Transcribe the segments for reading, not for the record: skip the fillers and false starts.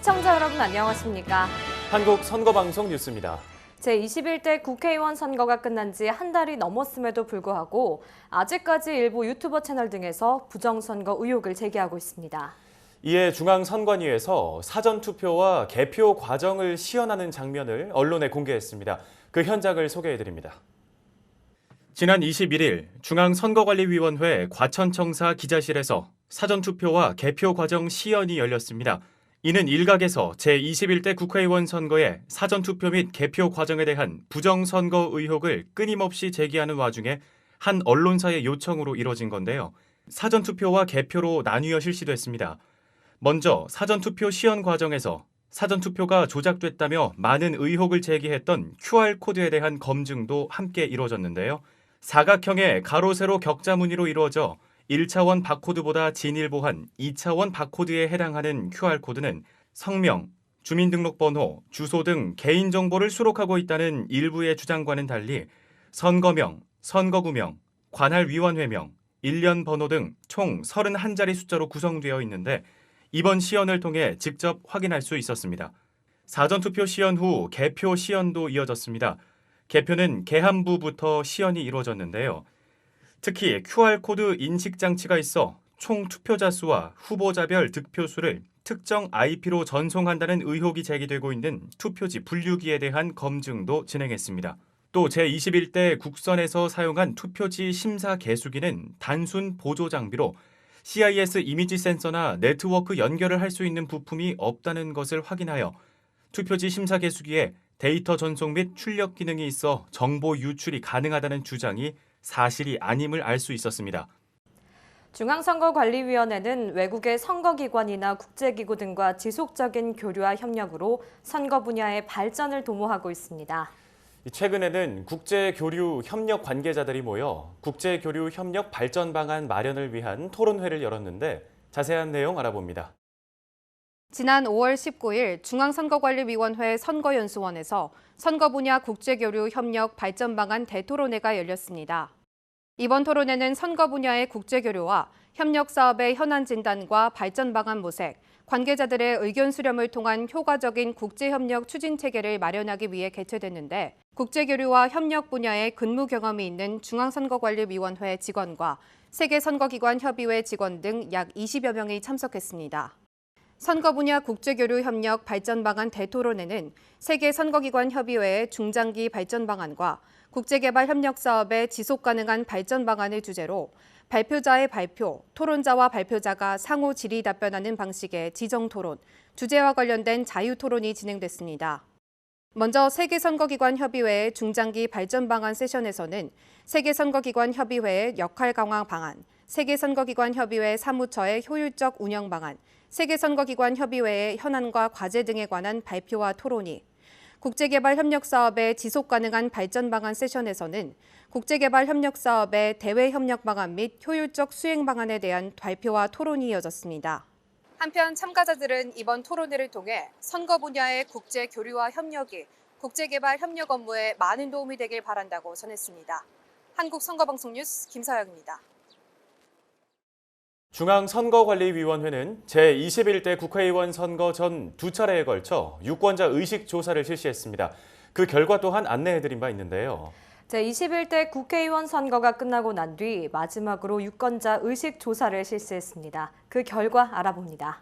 시청자 여러분 안녕하십니까? 한국 선거방송 뉴스입니다. 제21대 국회의원 선거가 끝난 지 한 달이 넘었음에도 불구하고 아직까지 일부 유튜버 채널 등에서 부정선거 의혹을 제기하고 있습니다. 이에 중앙선관위에서 사전투표와 개표 과정을 시연하는 장면을 언론에 공개했습니다. 그 현장을 소개해드립니다. 지난 21일 중앙선거관리위원회 과천청사 기자실에서 사전투표와 개표 과정 시연이 열렸습니다. 이는 일각에서 제21대 국회의원 선거의 사전투표 및 개표 과정에 대한 부정선거 의혹을 끊임없이 제기하는 와중에 한 언론사의 요청으로 이뤄진 건데요. 사전투표와 개표로 나뉘어 실시됐습니다. 먼저 사전투표 시연 과정에서 사전투표가 조작됐다며 많은 의혹을 제기했던 QR코드에 대한 검증도 함께 이루어졌는데요. 사각형의 가로 세로 격자 무늬로 이루어져 1차원 바코드보다 진일보한 2차원 바코드에 해당하는 QR코드는 성명, 주민등록번호, 주소 등 개인정보를 수록하고 있다는 일부의 주장과는 달리 선거명, 선거구명, 관할위원회명, 일련 번호 등 총 31자리 숫자로 구성되어 있는데 이번 시연을 통해 직접 확인할 수 있었습니다. 사전투표 시연 후 개표 시연도 이어졌습니다. 개표는 개함부부터 시연이 이루어졌는데요. 특히 QR코드 인식장치가 있어 총 투표자 수와 후보자별 득표수를 특정 IP로 전송한다는 의혹이 제기되고 있는 투표지 분류기에 대한 검증도 진행했습니다. 또 제21대 국선에서 사용한 투표지 심사 개수기는 단순 보조 장비로 CIS 이미지 센서나 네트워크 연결을 할 수 있는 부품이 없다는 것을 확인하여 투표지 심사 개수기에 데이터 전송 및 출력 기능이 있어 정보 유출이 가능하다는 주장이 사실이 아님을 알 수 있었습니다. 중앙선거관리위원회는 외국의 선거기관이나 국제기구 등과 지속적인 교류와 협력으로 선거 분야의 발전을 도모하고 있습니다. 최근에는 국제교류 협력 관계자들이 모여 국제교류 협력 발전 방안 마련을 위한 토론회를 열었는데 자세한 내용 알아봅니다. 지난 5월 19일 중앙선거관리위원회 선거연수원에서 선거 분야 국제교류 협력 발전 방안 대토론회가 열렸습니다. 이번 토론회는 선거 분야의 국제교류와 협력 사업의 현안 진단과 발전 방안 모색, 관계자들의 의견 수렴을 통한 효과적인 국제협력 추진 체계를 마련하기 위해 개최됐는데 국제교류와 협력 분야의 근무 경험이 있는 중앙선거관리위원회 직원과 세계선거기관 협의회 직원 등 약 20여 명이 참석했습니다. 선거 분야 국제교류 협력 발전 방안 대토론회는 세계선거기관 협의회의 중장기 발전 방안과 국제개발 협력 사업의 지속 가능한 발전 방안을 주제로 발표자의 발표, 토론자와 발표자가 상호 질의 답변하는 방식의 지정 토론, 주제와 관련된 자유 토론이 진행됐습니다. 먼저 세계선거기관 협의회의 중장기 발전 방안 세션에서는 세계선거기관 협의회의 역할 강화 방안, 세계선거기관 협의회 사무처의 효율적 운영 방안, 세계선거기관 협의회의 현안과 과제 등에 관한 발표와 토론이, 국제개발 협력 사업의 지속 가능한 발전 방안 세션에서는 국제개발 협력 사업의 대외 협력 방안 및 효율적 수행 방안에 대한 발표와 토론이 이어졌습니다. 한편 참가자들은 이번 토론회를 통해 선거 분야의 국제 교류와 협력이 국제개발 협력 업무에 많은 도움이 되길 바란다고 전했습니다. 한국선거방송 뉴스 김서영입니다. 중앙선거관리위원회는 제21대 국회의원 선거 전 2차례에 걸쳐 유권자 의식 조사를 실시했습니다. 그 결과 또한 안내해드린 바 있는데요. 제21대 국회의원 선거가 끝나고 난 뒤 마지막으로 유권자 의식 조사를 실시했습니다. 그 결과 알아봅니다.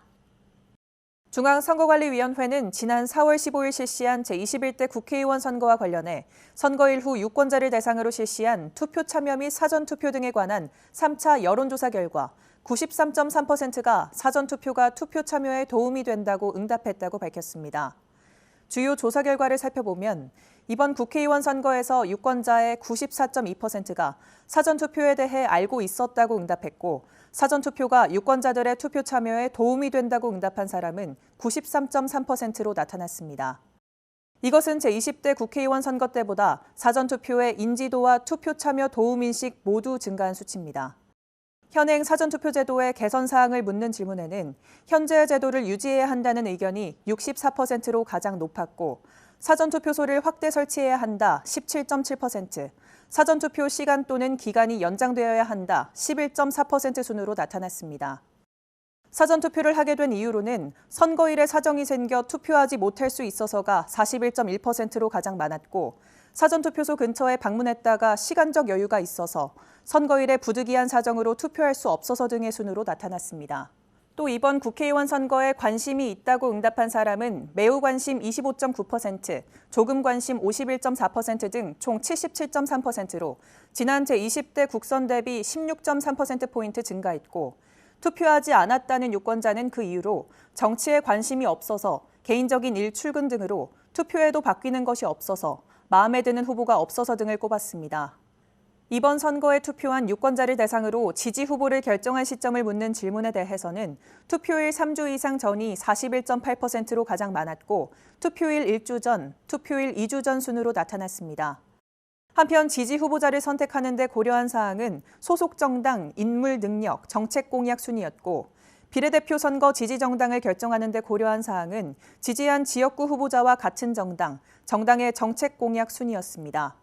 중앙선거관리위원회는 지난 4월 15일 실시한 제21대 국회의원 선거와 관련해 선거일 후 유권자를 대상으로 실시한 투표 참여 및 사전투표 등에 관한 3차 여론조사 결과 93.3%가 사전투표가 투표 참여에 도움이 된다고 응답했다고 밝혔습니다. 주요 조사 결과를 살펴보면 이번 국회의원 선거에서 유권자의 94.2%가 사전투표에 대해 알고 있었다고 응답했고 사전투표가 유권자들의 투표 참여에 도움이 된다고 응답한 사람은 93.3%로 나타났습니다. 이것은 제20대 국회의원 선거 때보다 사전투표의 인지도와 투표 참여 도움인식 모두 증가한 수치입니다. 현행 사전투표 제도의 개선 사항을 묻는 질문에는 현재 제도를 유지해야 한다는 의견이 64%로 가장 높았고 사전투표소를 확대 설치해야 한다 17.7%, 사전투표 시간 또는 기간이 연장되어야 한다 11.4% 순으로 나타났습니다. 사전투표를 하게 된 이유로는 선거일에 사정이 생겨 투표하지 못할 수 있어서가 41.1%로 가장 많았고, 사전투표소 근처에 방문했다가 시간적 여유가 있어서, 선거일에 부득이한 사정으로 투표할 수 없어서 등의 순으로 나타났습니다. 또 이번 국회의원 선거에 관심이 있다고 응답한 사람은 매우 관심 25.9%, 조금 관심 51.4% 등 총 77.3%로 지난 제20대 국선 대비 16.3%포인트 증가했고, 투표하지 않았다는 유권자는 그 이유로 정치에 관심이 없어서, 개인적인 일 출근 등으로 투표에도 바뀌는 것이 없어서, 마음에 드는 후보가 없어서 등을 꼽았습니다. 이번 선거에 투표한 유권자를 대상으로 지지 후보를 결정한 시점을 묻는 질문에 대해서는 투표일 3주 이상 전이 41.8%로 가장 많았고, 투표일 1주 전, 투표일 2주 전 순으로 나타났습니다. 한편 지지 후보자를 선택하는 데 고려한 사항은 소속 정당, 인물 능력, 정책 공약 순이었고, 비례대표 선거 지지 정당을 결정하는 데 고려한 사항은 지지한 지역구 후보자와 같은 정당, 정당의 정책 공약 순이었습니다.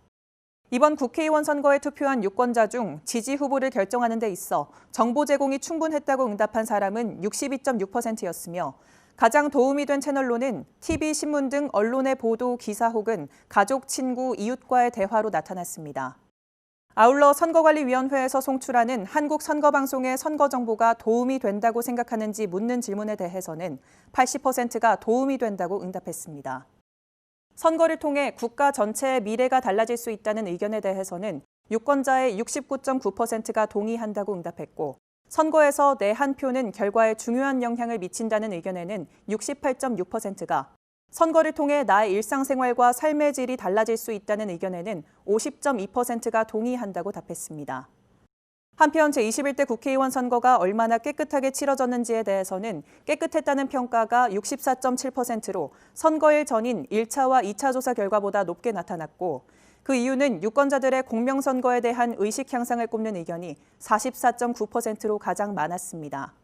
이번 국회의원 선거에 투표한 유권자 중 지지 후보를 결정하는 데 있어 정보 제공이 충분했다고 응답한 사람은 62.6%였으며, 가장 도움이 된 채널로는 TV, 신문 등 언론의 보도, 기사 혹은 가족, 친구, 이웃과의 대화로 나타났습니다. 아울러 선거관리위원회에서 송출하는 한국선거방송의 선거정보가 도움이 된다고 생각하는지 묻는 질문에 대해서는 80%가 도움이 된다고 응답했습니다. 선거를 통해 국가 전체의 미래가 달라질 수 있다는 의견에 대해서는 유권자의 69.9%가 동의한다고 응답했고, 선거에서 내 한 표는 결과에 중요한 영향을 미친다는 의견에는 68.6%가, 선거를 통해 나의 일상생활과 삶의 질이 달라질 수 있다는 의견에는 50.2%가 동의한다고 답했습니다. 한편 제21대 국회의원 선거가 얼마나 깨끗하게 치러졌는지에 대해서는 깨끗했다는 평가가 64.7%로 선거일 전인 1차와 2차 조사 결과보다 높게 나타났고, 그 이유는 유권자들의 공명선거에 대한 의식 향상을 꼽는 의견이 44.9%로 가장 많았습니다.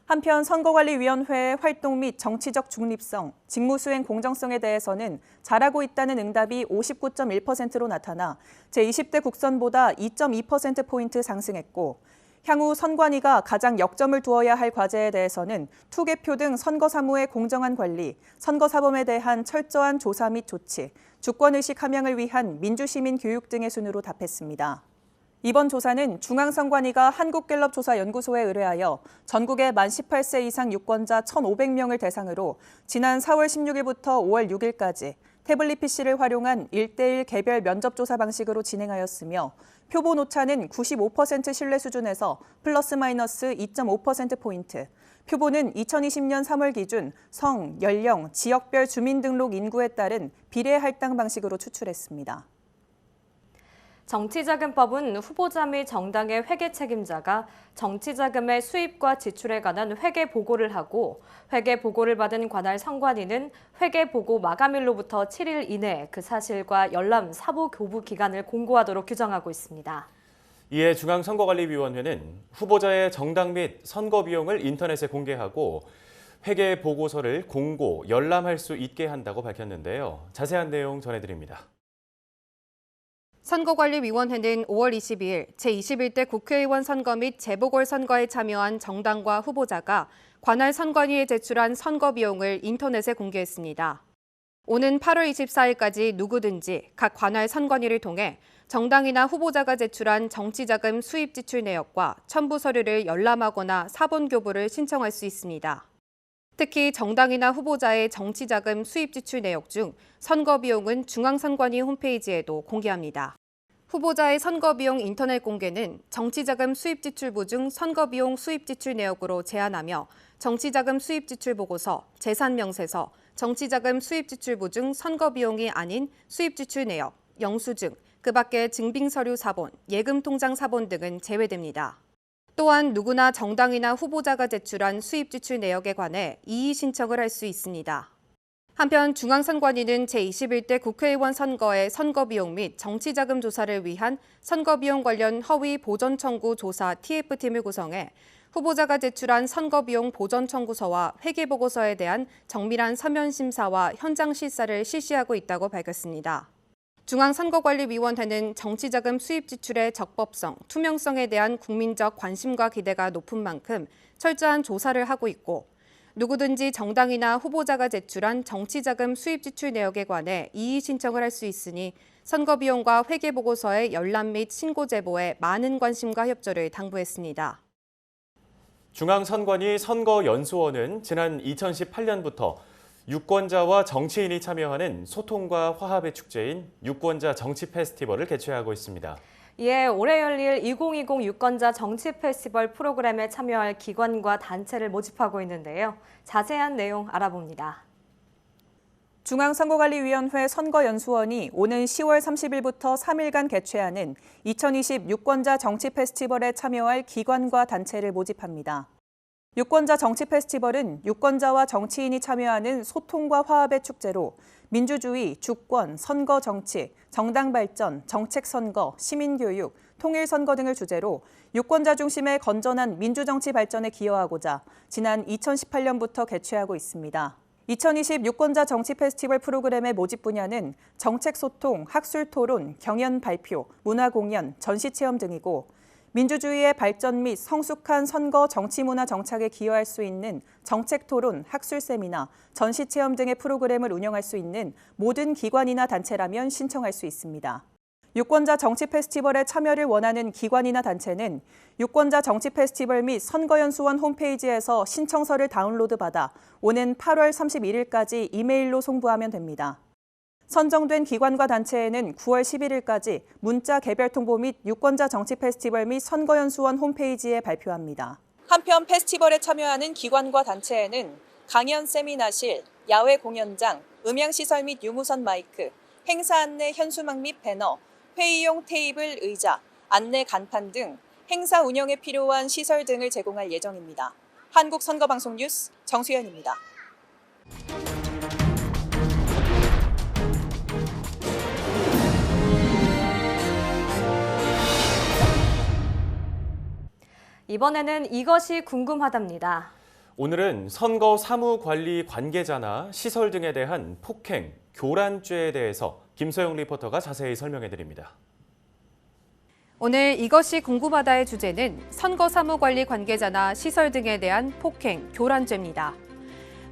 한편 선거관리위원회의 활동 및 정치적 중립성, 직무수행 공정성에 대해서는 잘하고 있다는 응답이 59.1%로 나타나 제20대 국선보다 2.2%포인트 상승했고, 향후 선관위가 가장 역점을 두어야 할 과제에 대해서는 투개표 등 선거사무의 공정한 관리, 선거사범에 대한 철저한 조사 및 조치, 주권의식 함양을 위한 민주시민 교육 등의 순으로 답했습니다. 이번 조사는 중앙선관위가 한국갤럽조사연구소에 의뢰하여 전국의 만 18세 이상 유권자 1,500명을 대상으로 지난 4월 16일부터 5월 6일까지 태블릿 PC를 활용한 1:1 개별 면접조사 방식으로 진행하였으며, 표본 오차는 95% 신뢰 수준에서 플러스 마이너스 2.5%포인트, 표본은 2020년 3월 기준 성, 연령, 지역별 주민등록 인구에 따른 비례 할당 방식으로 추출했습니다. 정치자금법은 후보자 및 정당의 회계 책임자가 정치자금의 수입과 지출에 관한 회계 보고를 하고, 회계 보고를 받은 관할 선관위는 회계 보고 마감일로부터 7일 이내 그 사실과 열람 사부 교부 기간을 공고하도록 규정하고 있습니다. 이에 중앙선거관리위원회는 후보자의 정당 및 선거 비용을 인터넷에 공개하고 회계 보고서를 공고, 열람할 수 있게 한다고 밝혔는데요. 자세한 내용 전해드립니다. 선거관리위원회는 5월 22일 제21대 국회의원 선거 및 재보궐선거에 참여한 정당과 후보자가 관할 선관위에 제출한 선거 비용을 인터넷에 공개했습니다. 오는 8월 24일까지 누구든지 각 관할 선관위를 통해 정당이나 후보자가 제출한 정치자금 수입 지출 내역과 첨부 서류를 열람하거나 사본 교부를 신청할 수 있습니다. 특히 정당이나 후보자의 정치자금 수입 지출 내역 중 선거 비용은 중앙선관위 홈페이지에도 공개합니다. 후보자의 선거 비용 인터넷 공개는 정치자금 수입 지출부 중 선거 비용 수입 지출 내역으로 제한하며, 정치자금 수입 지출 보고서, 재산명세서, 정치자금 수입 지출부 중 선거 비용이 아닌 수입 지출 내역, 영수증, 그 밖의 증빙서류 사본, 예금통장 사본 등은 제외됩니다. 또한 누구나 정당이나 후보자가 제출한 수입 지출 내역에 관해 이의 신청을 할 수 있습니다. 한편 중앙선관위는 제21대 국회의원 선거의 선거비용 및 정치자금 조사를 위한 선거비용 관련 허위 보전 청구 조사 TF팀을 구성해 후보자가 제출한 선거비용 보전 청구서와 회계보고서에 대한 정밀한 서면 심사와 현장 실사를 실시하고 있다고 밝혔습니다. 중앙선거관리위원회는 정치자금 수입 지출의 적법성, 투명성에 대한 국민적 관심과 기대가 높은 만큼 철저한 조사를 하고 있고 누구든지 정당이나 후보자가 제출한 정치자금 수입 지출 내역에 관해 이의 신청을 할 수 있으니 선거비용과 회계보고서의 열람 및 신고 제보에 많은 관심과 협조를 당부했습니다. 중앙선관위 선거연수원은 지난 2018년부터 유권자와 정치인이 참여하는 소통과 화합의 축제인 유권자 정치 페스티벌을 개최하고 있습니다. 이에 올해 열릴 2020 유권자 정치 페스티벌 프로그램에 참여할 기관과 단체를 모집하고 있는데요. 자세한 내용 알아봅니다. 중앙선거관리위원회 선거연수원이 오는 10월 30일부터 3일간 개최하는 2020 유권자 정치 페스티벌에 참여할 기관과 단체를 모집합니다. 유권자 정치 페스티벌은 유권자와 정치인이 참여하는 소통과 화합의 축제로 민주주의, 주권, 선거 정치, 정당 발전, 정책 선거, 시민교육, 통일 선거 등을 주제로 유권자 중심의 건전한 민주정치 발전에 기여하고자 지난 2018년부터 개최하고 있습니다. 2020 유권자 정치 페스티벌 프로그램의 모집 분야는 정책 소통, 학술 토론, 경연 발표, 문화 공연, 전시 체험 등이고 민주주의의 발전 및 성숙한 선거 정치 문화 정착에 기여할 수 있는 정책 토론, 학술 세미나, 전시 체험 등의 프로그램을 운영할 수 있는 모든 기관이나 단체라면 신청할 수 있습니다. 유권자 정치 페스티벌에 참여를 원하는 기관이나 단체는 유권자 정치 페스티벌 및 선거연수원 홈페이지에서 신청서를 다운로드받아 오는 8월 31일까지 이메일로 송부하면 됩니다. 선정된 기관과 단체에는 9월 11일까지 문자 개별 통보 및 유권자 정치 페스티벌 및 선거연수원 홈페이지에 발표합니다. 한편 페스티벌에 참여하는 기관과 단체에는 강연 세미나실, 야외 공연장, 음향시설 및 유무선 마이크, 행사 안내 현수막 및 배너, 회의용 테이블, 의자, 안내 간판 등 행사 운영에 필요한 시설 등을 제공할 예정입니다. 한국선거방송 뉴스 정수연입니다. 이번에는 이것이 궁금하답니다. 오늘은 선거 사무관리 관계자나 시설 등에 대한 폭행, 교란죄에 대해서 김소영 리포터가 자세히 설명해 드립니다. 오늘 이것이 궁금하다의 주제는 선거사무관리 관계자나 시설 등에 대한 폭행, 교란죄입니다.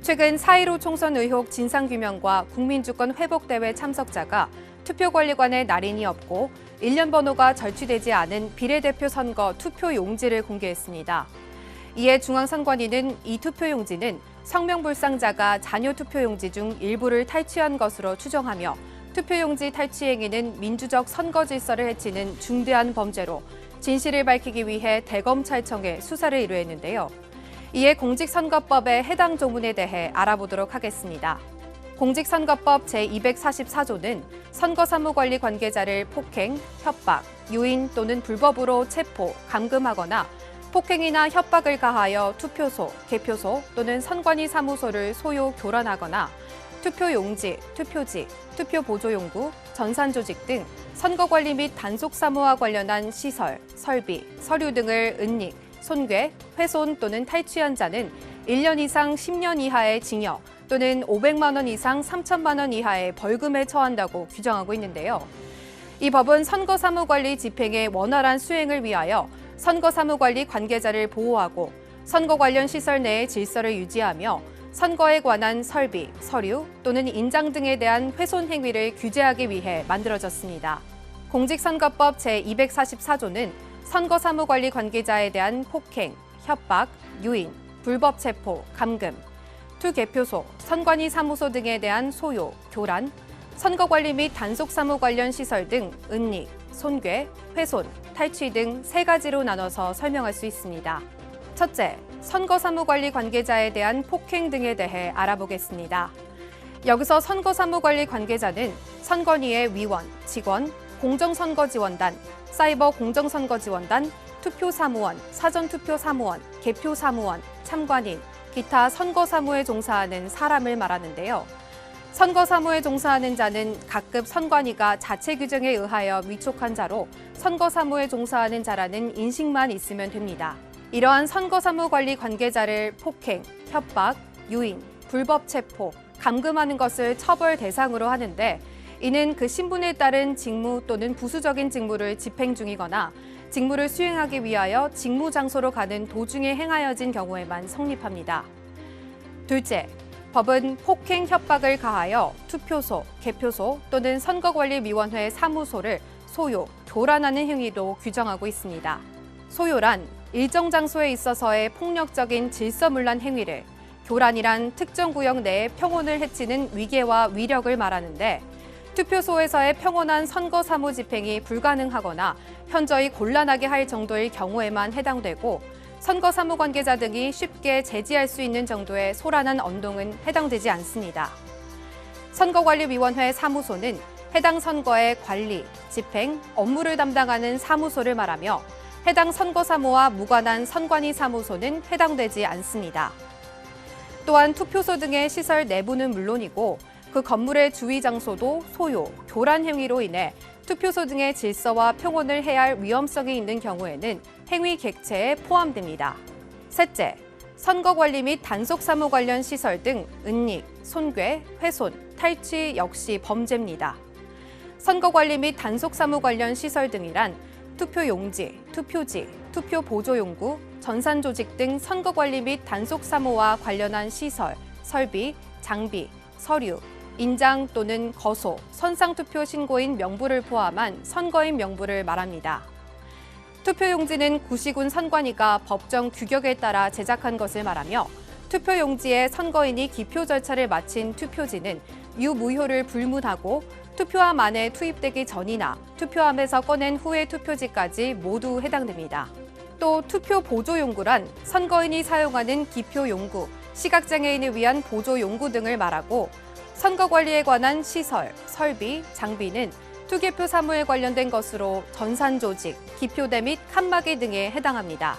최근 4.15 총선 의혹 진상규명과 국민주권 회복대회 참석자가 투표관리관에 날인이 없고 일련 번호가 절취되지 않은 비례대표 선거 투표용지를 공개했습니다. 이에 중앙선관위는 이 투표용지는 성명불상자가 자녀 투표용지 중 일부를 탈취한 것으로 추정하며 투표용지 탈취 행위는 민주적 선거 질서를 해치는 중대한 범죄로 진실을 밝히기 위해 대검찰청에 수사를 의뢰했는데요. 이에 공직선거법의 해당 조문에 대해 알아보도록 하겠습니다. 공직선거법 제244조는 선거사무관리 관계자를 폭행, 협박, 유인 또는 불법으로 체포, 감금하거나 폭행이나 협박을 가하여 투표소, 개표소 또는 선관위 사무소를 소요 교란하거나 투표용지, 투표지, 투표보조용구, 전산조직 등 선거관리 및 단속사무와 관련한 시설, 설비, 서류 등을 은닉, 손괴, 훼손 또는 탈취한 자는 1년 이상 10년 이하의 징역 또는 500만 원 이상 3천만 원 이하의 벌금에 처한다고 규정하고 있는데요. 이 법은 선거사무관리 집행의 원활한 수행을 위하여 선거사무관리 관계자를 보호하고 선거 관련 시설 내의 질서를 유지하며 선거에 관한 설비, 서류 또는 인장 등에 대한 훼손 행위를 규제하기 위해 만들어졌습니다. 공직선거법 제244조는 선거사무관리 관계자에 대한 폭행, 협박, 유인, 불법 체포, 감금, 투개표소, 선관위 사무소 등에 대한 소요, 교란, 선거관리 및 단속사무 관련 시설 등 은닉, 손괴, 훼손, 탈취 등 3가지로 나눠서 설명할 수 있습니다. 첫째, 선거사무관리 관계자에 대한 폭행 등에 대해 알아보겠습니다. 여기서 선거사무관리 관계자는 선관위의 위원, 직원, 공정선거지원단, 사이버 공정선거지원단, 투표사무원, 사전투표사무원, 개표사무원, 참관인, 기타 선거사무에 종사하는 사람을 말하는데요. 선거사무에 종사하는 자는 각급 선관위가 자체 규정에 의하여 위촉한 자로 선거사무에 종사하는 자라는 인식만 있으면 됩니다. 이러한 선거사무관리 관계자를 폭행, 협박, 유인, 불법 체포, 감금하는 것을 처벌 대상으로 하는데 이는 그 신분에 따른 직무 또는 부수적인 직무를 집행 중이거나 직무를 수행하기 위하여 직무 장소로 가는 도중에 행하여진 경우에만 성립합니다. 둘째, 법은 폭행 협박을 가하여 투표소, 개표소 또는 선거관리위원회 사무소를 소요, 교란하는 행위도 규정하고 있습니다. 소요란 일정 장소에 있어서의 폭력적인 질서문란 행위를, 교란이란 특정 구역 내의 평온을 해치는 위계와 위력을 말하는데 투표소에서의 평온한 선거 사무 집행이 불가능하거나 현저히 곤란하게 할 정도일 경우에만 해당되고 선거 사무 관계자 등이 쉽게 제지할 수 있는 정도의 소란한 언동은 해당되지 않습니다. 선거관리위원회 사무소는 해당 선거의 관리, 집행, 업무를 담당하는 사무소를 말하며 해당 선거 사무와 무관한 선관위 사무소는 해당되지 않습니다. 또한 투표소 등의 시설 내부는 물론이고 그 건물의 주위 장소도 소요, 교란 행위로 인해 투표소 등의 질서와 평온을 해할 위험성이 있는 경우에는 행위 객체에 포함됩니다. 셋째, 선거관리 및 단속사무 관련 시설 등 은닉, 손괴, 훼손, 탈취 역시 범죄입니다. 선거관리 및 단속사무 관련 시설 등이란 투표용지, 투표지, 투표보조용구, 전산조직 등 선거관리 및 단속사무와 관련한 시설, 설비, 장비, 서류, 인장 또는 거소, 선상투표 신고인 명부를 포함한 선거인 명부를 말합니다. 투표용지는 구시군 선관위가 법정 규격에 따라 제작한 것을 말하며 투표용지에 선거인이 기표 절차를 마친 투표지는 유무효를 불문하고 투표함 안에 투입되기 전이나 투표함에서 꺼낸 후의 투표지까지 모두 해당됩니다. 또 투표 보조용구란 선거인이 사용하는 기표용구, 시각장애인을 위한 보조용구 등을 말하고 선거관리에 관한 시설, 설비, 장비는 투개표 사무에 관련된 것으로 전산조직, 기표대 및 칸막이 등에 해당합니다.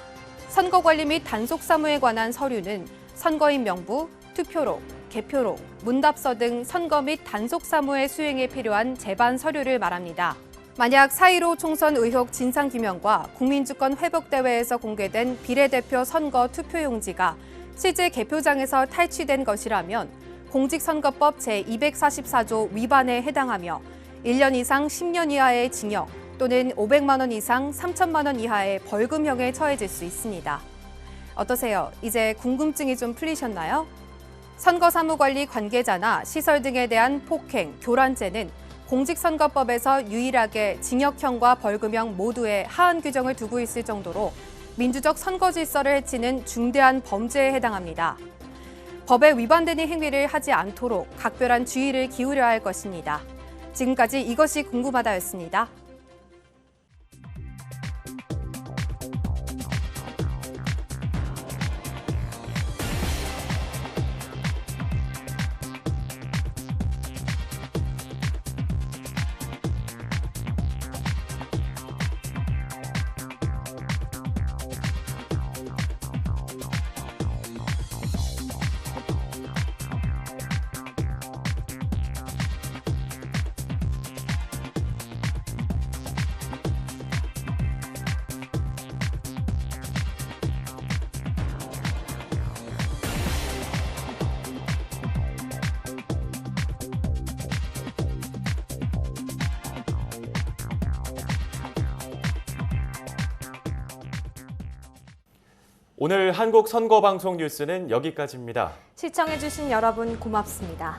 선거관리 및 단속사무에 관한 서류는 선거인 명부, 투표록, 개표록, 문답서 등 선거 및 단속사무의 수행에 필요한 제반 서류를 말합니다. 만약 4.15 총선 의혹 진상규명과 국민주권 회복대회에서 공개된 비례대표 선거 투표용지가 실제 개표장에서 탈취된 것이라면 공직선거법 제244조 위반에 해당하며 1년 이상 10년 이하의 징역 또는 500만 원 이상 3천만 원 이하의 벌금형에 처해질 수 있습니다. 어떠세요? 이제 궁금증이 좀 풀리셨나요? 선거사무관리 관계자나 시설 등에 대한 폭행, 교란죄는 공직선거법에서 유일하게 징역형과 벌금형 모두의 하한 규정을 두고 있을 정도로 민주적 선거 질서를 해치는 중대한 범죄에 해당합니다. 법에 위반되는 행위를 하지 않도록 각별한 주의를 기울여야 할 것입니다. 지금까지 이것이 궁금하다였습니다. 오늘 한국 선거방송 뉴스는 여기까지입니다. 시청해주신 여러분 고맙습니다.